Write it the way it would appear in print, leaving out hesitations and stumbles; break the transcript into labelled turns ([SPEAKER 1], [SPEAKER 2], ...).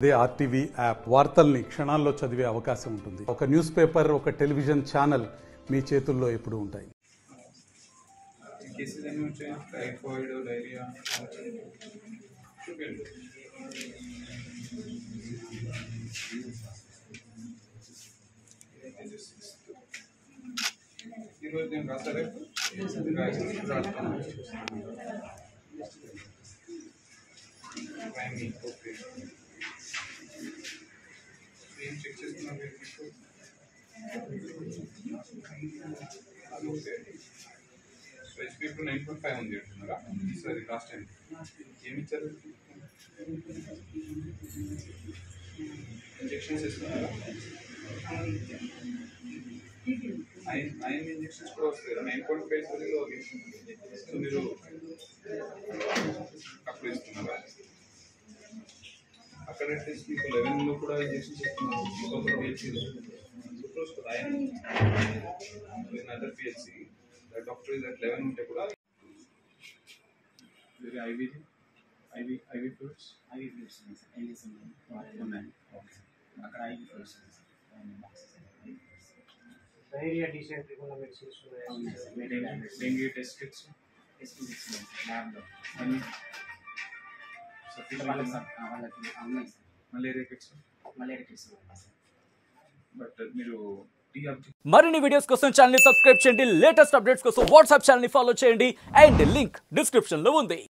[SPEAKER 1] అదే RTV app వార్తల్ని క్షణాల్లో చదివే అవకాశం ఉంటుంది. ఒక న్యూస్ పేపర్, ఒక టెలివిజన్ ఛానల్ మీ చేతుల్లో ఎప్పుడూ ఉంటాయి.
[SPEAKER 2] చెక్ చేస్తున్నాను హెచ్పి 9.5 ఉంది అంటున్నారా? సరే, లాస్ట్ టైం ఏమి ఇచ్చారు? ఇంజెక్షన్స్ ఇస్తున్నారా? 9 ఇంజెక్షన్స్ కూడా వస్తాయి కదా, 9.5 సో మీరు అప్పుడు ఇస్తున్నారా? అక్కడ అట్లీస్ట్ మీకు 11లో కూడా ఇంజెక్షన్స్ ఇస్తున్నారు. ఇంకొక పిహెచ్సిలో సూప్రోస్ కదా other PHC doctor is at 11 ఉంటే కూడా వేరే ఐవి ఫ్లూయిడ్స్ ఉన్నాయి.
[SPEAKER 3] అక్కడ ఐవి ఫ్లూయిడ్స్ డైరియా డిసెంట్రీ ఉన్న మెడిసిన్స్
[SPEAKER 2] డెంగ్యూ టెస్ట్ కిట్స్
[SPEAKER 3] ల్యాబ్లో వాళ్ళకి ఉన్నాయి sir.
[SPEAKER 2] Malaria kits
[SPEAKER 3] sir.
[SPEAKER 2] But మీరు
[SPEAKER 4] మరిన్ని వీడియోస్ కోసం ఛానల్ ని సబ్స్క్రైబ్ చేయండి. లేటెస్ట్ అప్డేట్స్ కోసం వాట్సాప్ ఛానల్ ని ఫాలో చేయండి. అండ్ లింక్ డిస్క్రిప్షన్ లో ఉంది.